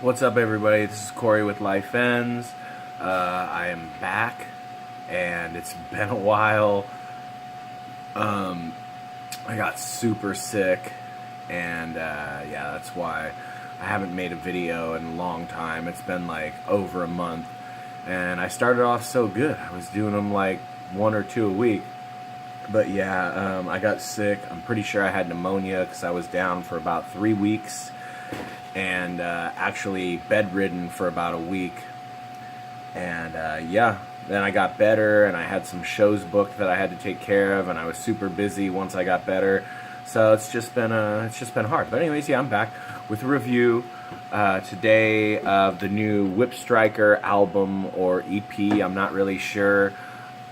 What's up, everybody? This is Corey with Life Ends. I am back, and it's been a while. I got super sick, and yeah, that's why I haven't made a video in a long time. It's been like over a month, and I started off so good. I was doing them like one or two a week, but yeah, I got sick. I'm pretty sure I had pneumonia because I was down for about 3 weeks. And actually bedridden for about a week, and yeah, then I got better, and I had some shows booked that I had to take care of, and I was super busy once I got better. So it's just been hard. But anyways, yeah, I'm back with a review today of the new Whipstriker album or EP. I'm not really sure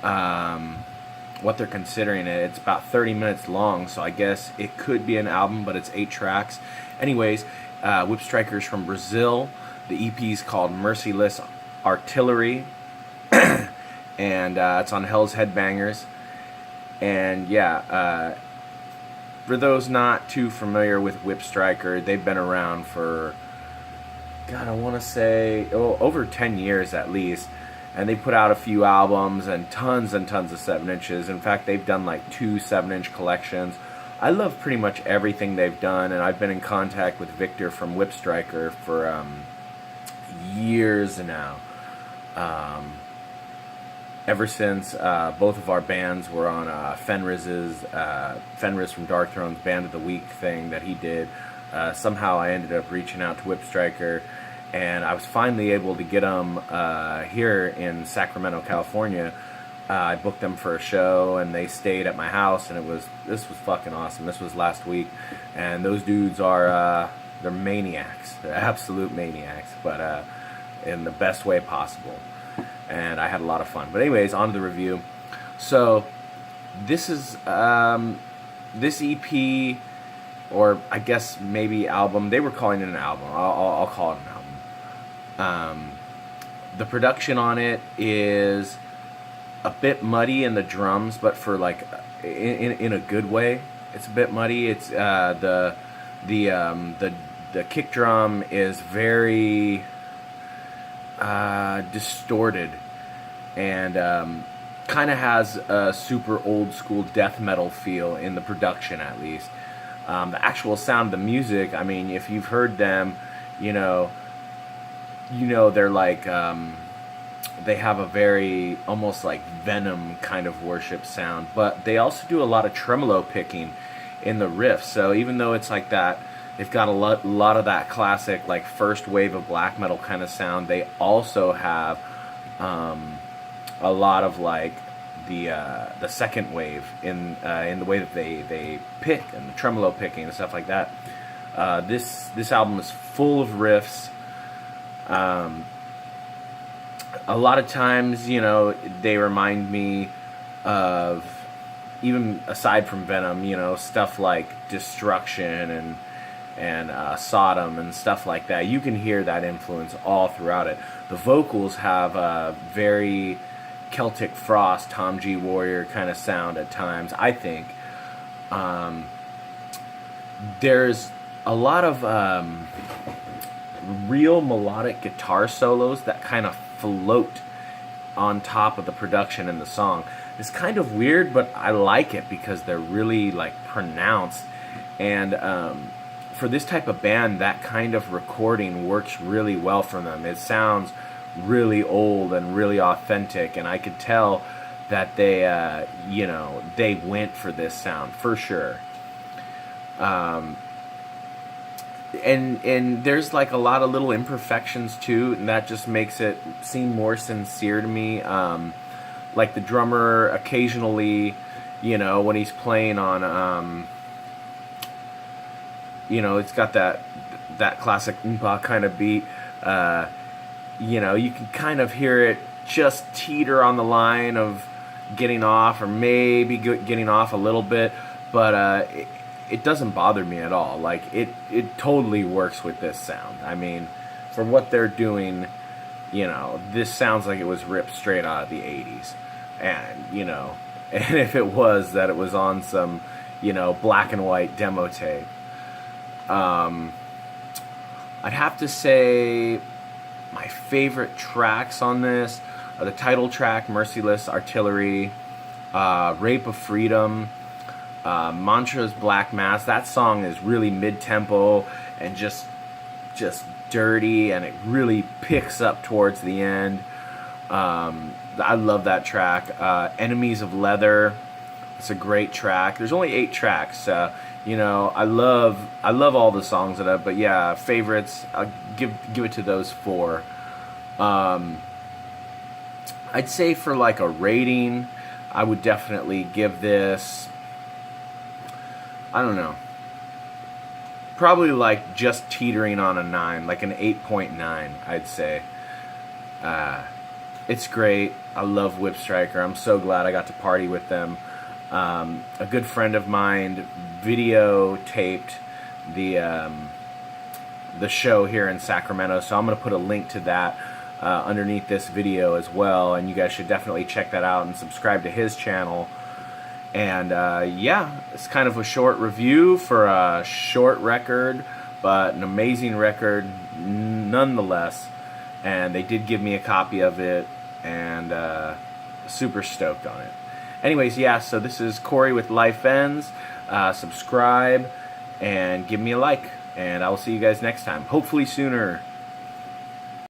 what they're considering it. It's about 30 minutes long, so I guess it could be an album, but it's 8 tracks. Anyways, Whipstriker's from Brazil. The EP is called Merciless Artillery, and it's on Hells Headbangers. And yeah, for those not too familiar with Whipstriker, they've been around for, God, I want to say over 10 years at least. And they put out a few albums and tons of 7-inches. In fact, they've done like 2 7-inch collections. I love pretty much everything they've done, and I've been in contact with Victor from Whipstriker for years now. Ever since both of our bands were on Fenris's Fenris from Dark Throne's Band of the Week thing that he did, somehow I ended up reaching out to Whipstriker, and I was finally able to get them here in Sacramento, California. I booked them for a show, and they stayed at my house, and this was fucking awesome. This was last week, and those dudes are they're maniacs. They're absolute maniacs, but in the best way possible. And I had a lot of fun. But anyways, on to the review. So this is this EP, or I guess maybe album. They were calling it an album. I'll call it an album. The production on it is a bit muddy in the drums, but for like in a good way. It's a bit muddy. It's the kick drum is very distorted, and kind of has a super old school death metal feel in the production, at least. The actual sound of the music, I mean, if you've heard them, you know they're like they have a very almost like Venom kind of worship sound, but they also do a lot of tremolo picking in the riffs. So even though it's like that, they've got a lot of that classic like first wave of black metal kind of sound. They also have a lot of like the second wave in the way that they pick and the tremolo picking and stuff like that. This album is full of riffs. A lot of times, they remind me of, even aside from Venom, stuff like Destruction and Sodom and stuff like that. You can hear that influence all throughout it. The vocals have a very Celtic Frost, Tom G. Warrior kind of sound at times, I think. There's a lot of real melodic guitar solos that kind of float on top of the production in the song. It's kind of weird, but I like it because they're really like pronounced, and for this type of band, that kind of recording works really well for them. It sounds really old and really authentic, and I could tell that they they went for this sound for sure. And there's like a lot of little imperfections too, and that just makes it seem more sincere to me. Like the drummer occasionally, when he's playing on, it's got that classic oompa kind of beat. You can kind of hear it just teeter on the line of getting off, or maybe getting off a little bit, but it doesn't bother me at all. Like, it totally works with this sound. I mean, for what they're doing, this sounds like it was ripped straight out of the 80s. And, and if it was, that it was on some, black and white demo tape. I'd have to say my favorite tracks on this are the title track, Merciless, Artillery, Rape of Freedom, Mantra's Black Mass. That song is really mid-tempo and just dirty, and it really picks up towards the end. I love that track. Enemies of Leather. It's a great track. There's only 8 tracks. I love all the songs that but yeah, favorites. I'll give it to those 4. I'd say for like a rating, I would definitely give this, I don't know, probably like just teetering on a 9, like an 8.9, I'd say. It's great. I love Whipstriker. I'm so glad I got to party with them. A good friend of mine videotaped the show here in Sacramento, so I'm going to put a link to that underneath this video as well, and you guys should definitely check that out and subscribe to his channel. And yeah, it's kind of a short review for a short record, but an amazing record nonetheless. And they did give me a copy of it, and super stoked on it. Anyways, yeah, so this is Corey with Life Ends. Subscribe and give me a like, and I will see you guys next time, hopefully sooner